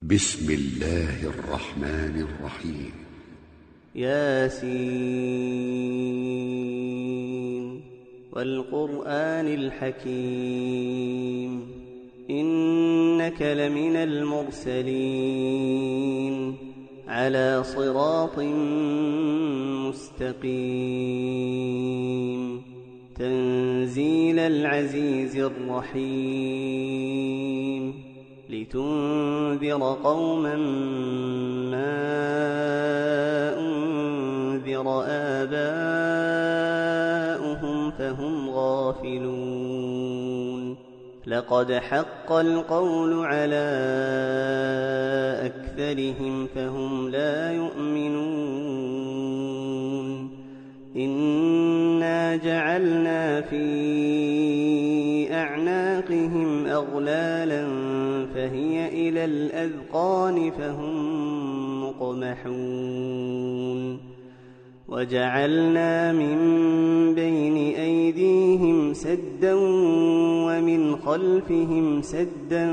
بسم الله الرحمن الرحيم. ياسين والقرآن الحكيم إنك لمن المرسلين على صراط مستقيم تنزيل العزيز الرحيم لتنذر قوما ما أنذر آباؤهم فهم غافلون لقد حق القول على أكثرهم فهم لا يؤمنون إنا جعلنا في أعناقهم أغلالا فهي إلى الأذقان فهم مقمحون وجعلنا من بين أيديهم سدا ومن خلفهم سدا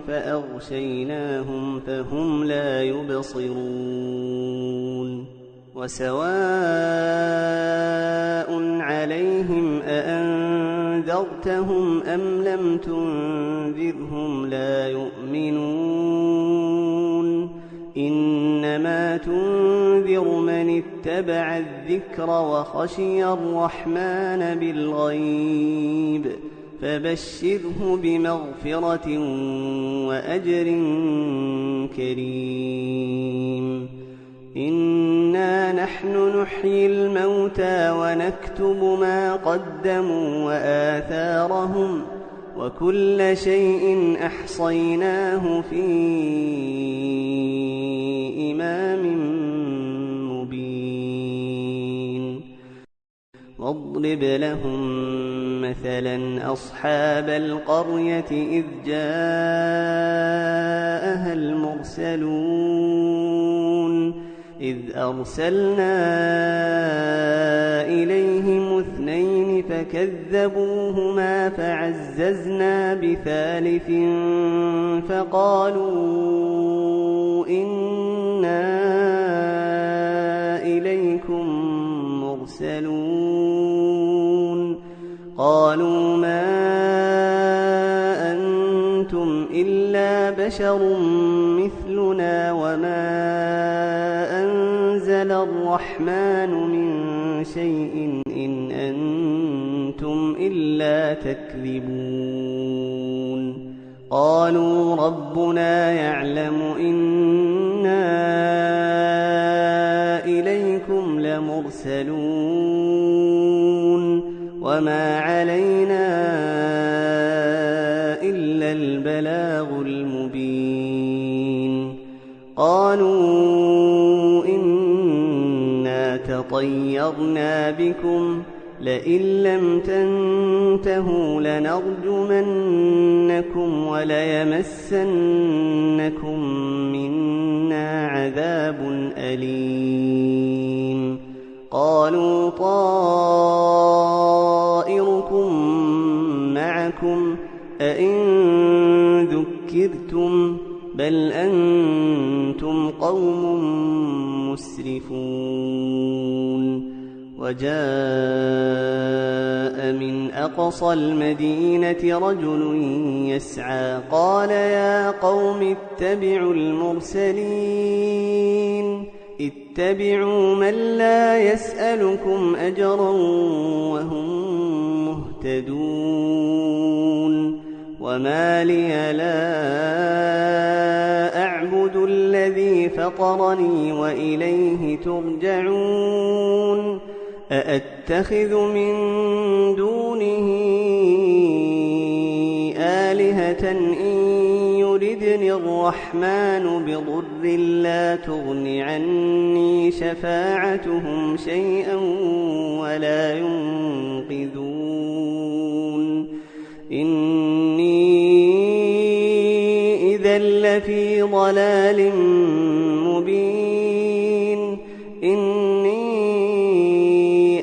فأغشيناهم فهم لا يبصرون وسواء عليهم أأنذرتهم أم لم تنذرهم لا يؤمنون إنما تنذر من اتبع الذكر وخشي الرحمن بالغيب فبشره بمغفرة وأجر كريم إنا نحن نحيي الموتى ونكتب ما قدموا وآثارهم وكل شيء أحصيناه في إمام مبين واضرب لهم مثلا أصحاب القرية إذ جاءها المرسلون إذ أرسلنا إليهم اثنين فكذبوهما فعززنا بثالث فقالوا إنا إليكم مرسلون قالوا ما أنتم إلا بشر مثلنا وما أنزل الرحمن من شيء إن أنتم إلا تكذبون قالوا ربنا يعلم إنا إليكم لمرسلون وما علينا إلا البلاغ المبين قالوا إنا تطيرنا بكم لئن لم تنتهوا لنرجمنكم وليمسنكم منا عذاب أليم قالوا طائركم معكم أئن ذكرتم بل أنتم قوم مسرفون وجاء من أقصى المدينة رجل يسعى قال يا قوم اتبعوا المرسلين اتبعوا من لا يسألكم أجرا وهم مهتدون وما لي لا أعبد الذي فطرني وإليه ترجعون أأتخذ من دونه آلهة إن يردني الرحمن بضر لا تغن عني شفاعتهم شيئا ولا ينقذون إني إذا لفي ضلال مبين إني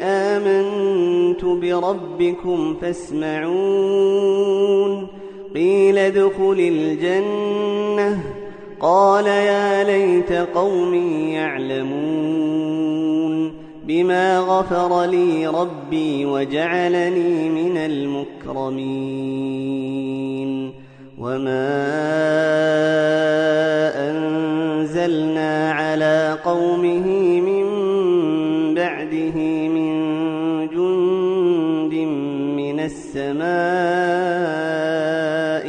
آمنت بربكم فاسمعون قيل ادخل الجنة قال يا ليت قومي يعلمون بما غفر لي ربي وجعلني من المكرمين وما أنزلنا على قومه من بعده من جند من السماء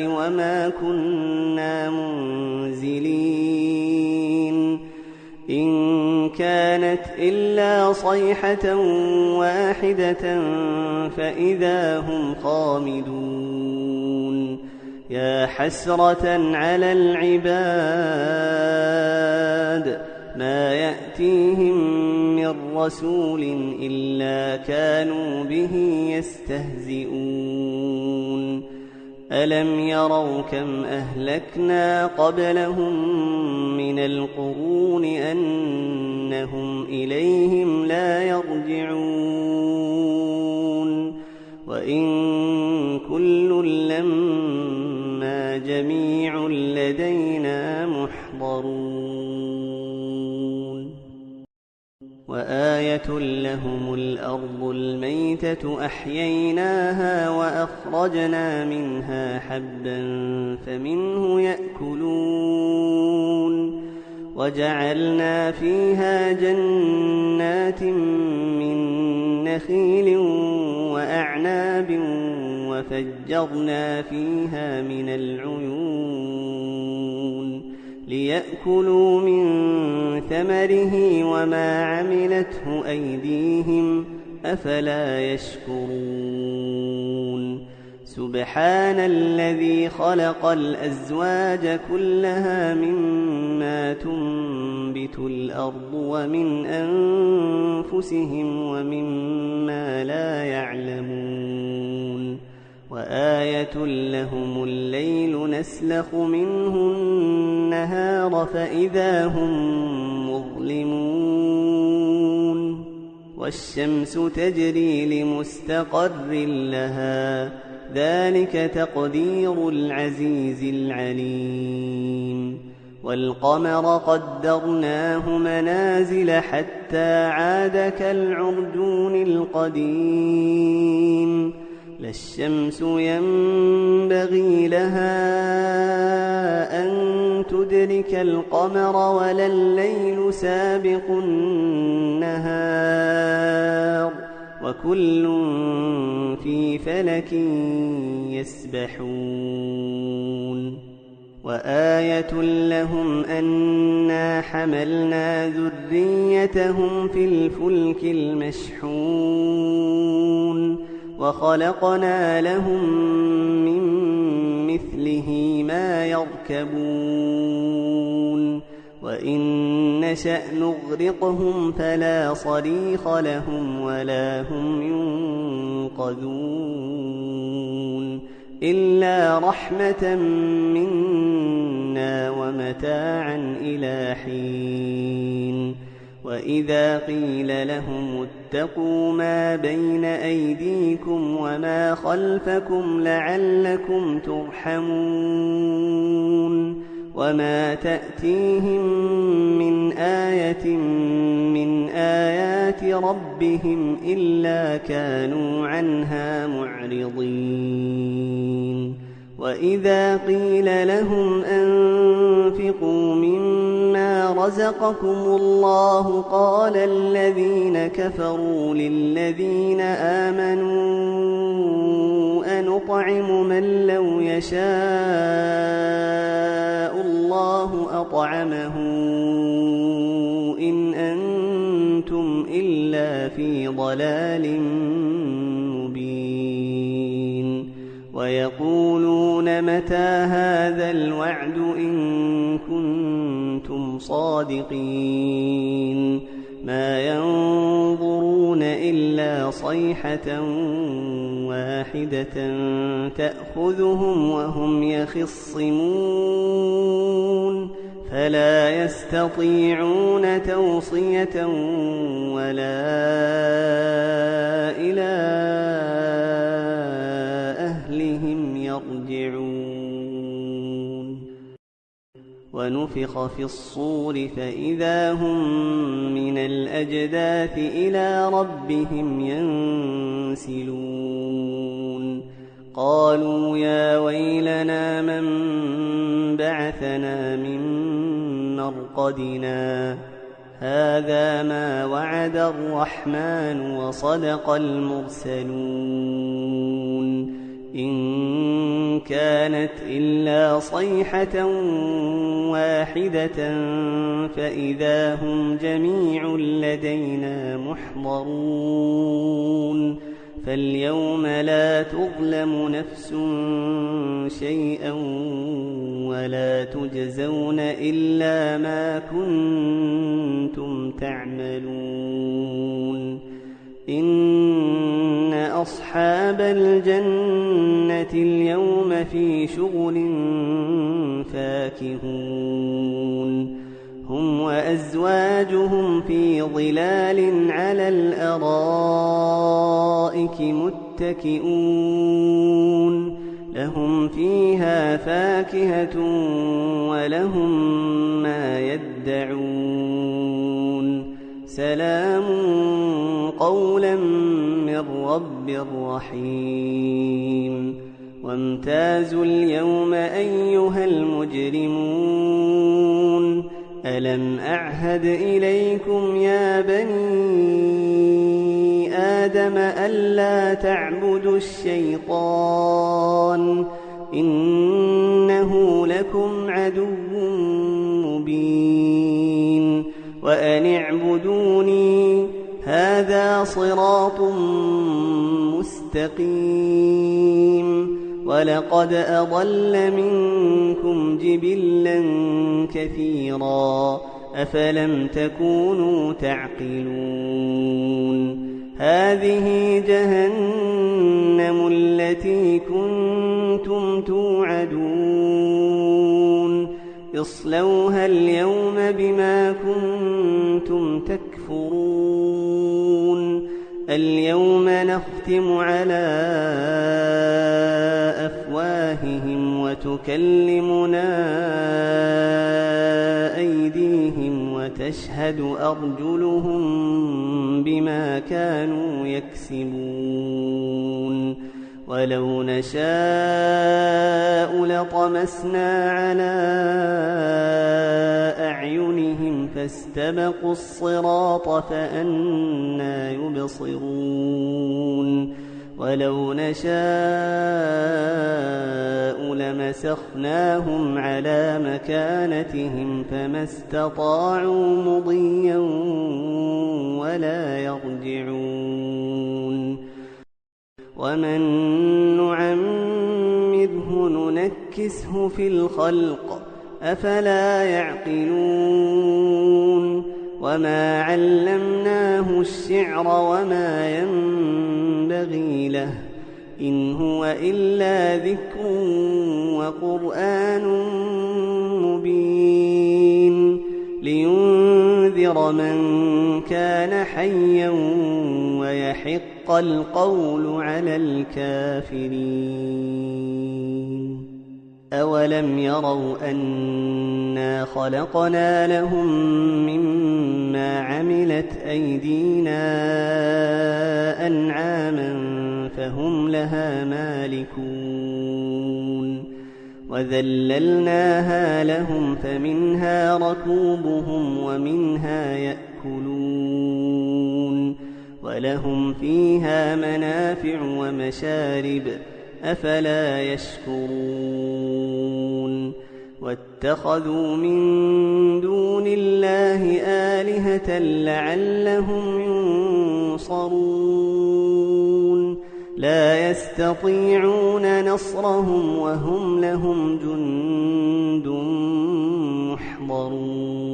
وما كنا منزلين إن كانت إلا صيحة واحدة فإذا هم خامدون يا حسرة على العباد ما يأتيهم من رسول إلا كانوا به يستهزئون ألم يروا كم أهلكنا قبلهم من القرون أنهم إليهم لا يرجعون وإن كل لما جميع لدينا محضرون وآية لهم الأرض الميتة أحييناها وأخرجنا منها حبا فمنه يأكلون وجعلنا فيها جنات من نخيل وأعناب وفجرنا فيها من العيون ليأكلوا من ثمره وما عملته أيديهم أفلا يشكرون سبحان الذي خلق الأزواج كلها مما تنبت الأرض ومن أنفسهم ومما لا يعلمون وآية لهم الليل نسلخ منه النهار فإذا هم مظلمون والشمس تجري لمستقر لها ذلك تقدير العزيز العليم والقمر قدرناه منازل حتى عاد كالعرجون القديم لا الشمس ينبغي لها أن تدرك القمر ولا الليل سابق النهار وكل في فلك يسبحون وآية لهم أنا حملنا ذريتهم في الفلك المشحون وخلقنا لهم من مثله ما يركبون وإن نشأ نغرقهم فلا صريخ لهم ولا هم ينقذون إلا رحمة منا ومتاعا إلى حين وإذا قيل لهم اتقوا ما بين أيديكم وما خلفكم لعلكم ترحمون وما تأتيهم من آية من آيات ربهم إلا كانوا عنها معرضين وإذا قيل لهم أنفقوا مما رزقكم الله قال الذين كفروا للذين آمنوا أنطعم من لو يشاء الله أطعمه إن أنتم إلا في ضلال مبين ويقولون متى هذا الوعد إن كنتم صادقين ما ينظرون إلا صيحة واحدة تأخذهم وهم يخصمون فلا يستطيعون توصية ولا إلى أهلهم يرجعون ونفخ في الصور فإذا هم من الأجداث إلى ربهم ينسلون قالوا يا ويلنا من بعثنا من مرقدنا هذا ما وعد الرحمن وصدق المرسلون إن كانت إلا صيحة واحدة فإذا هم جميع لدينا محضرون فاليوم لا تظلم نفس شيئا ولا تجزون إلا ما كنتم تعملون إن أصحاب الجنة اليوم في شغل فاكهون هم وأزواجهم في ظلال على الأرائك متكئون لهم فيها فاكهة ولهم ما يدعون سلام قولا من رب رحيم وامتازوا اليوم أيها المجرمون ألم أعهد إليكم يا بني آدم ألا تعبدوا الشيطان إنه لكم عدو مبين وأن اعبدوني هذا صراط مستقيم ولقد أضل منكم جبلا كثيرا أفلم تكونوا تعقلون هذه جهنم التي كنتم توعدون اصلوها اليوم بما كنتم تكفرون اليوم نختم على أفواههم وتكلمنا أيديهم وتشهد أرجلهم بما كانوا يكسبون ولو نشاء لطمسنا على أعينهم فاستبقوا الصراط فأنى يبصرون ولو نشاء لمسخناهم على مكانتهم فما استطاعوا مضيا ولا يرجعون ومن نعمره ننكسه في الخلق أفلا يعقلون وما علمناه الشعر وما ينبغي له إن هو إلا ذكر وقرآن مبين لينذر من كان حيا ويحق القول على الكافرين أولم يروا أنا خلقنا لهم مما عملت أيدينا أنعاما فهم لها مالكون وذللناها لهم فمنها ركوبهم ومنها يأكلون ولهم فيها منافع ومشارب أفلا يشكرون واتخذوا من دون الله آلهة لعلهم ينصرون لا يستطيعون نصرهم وهم لهم جند محضرون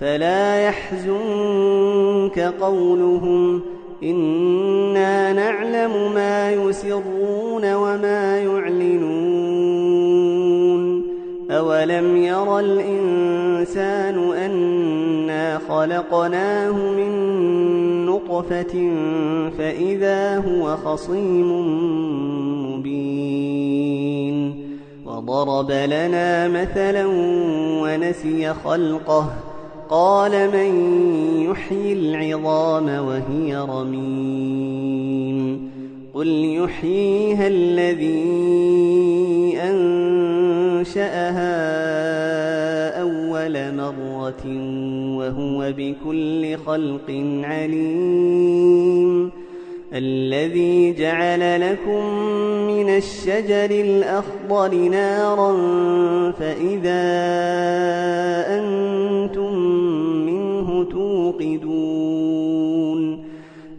فلا يحزنك قولهم إنا نعلم ما يسرون وما يعلنون أولم ير الإنسان أنا خلقناه من نطفة فإذا هو خصيم مبين فضرب لنا مثلا ونسي خلقه قال من يحيي العظام وهي رميم قل يحييها الذي أنشأها أول مرة وهو بكل خلق عليم الذي جعل لكم من الشجر الأخضر نارا فإذا أنتم منه توقدون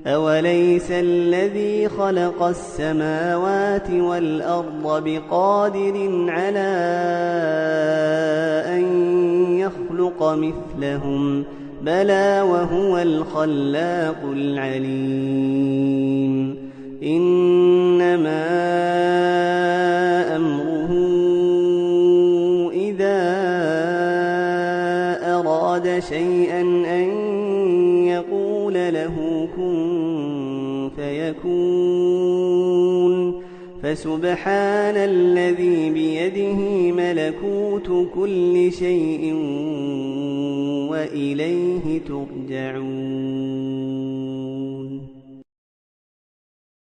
أوليس الذي خلق السماوات والأرض بقادر على أن يخلق مثلهم بلى وهو الخلاق العليم إنما أمره إذا أراد شيئا أن يقول له كن فيكون فسبحان الذي بيده ملكوت كل شيء وإليه ترجعون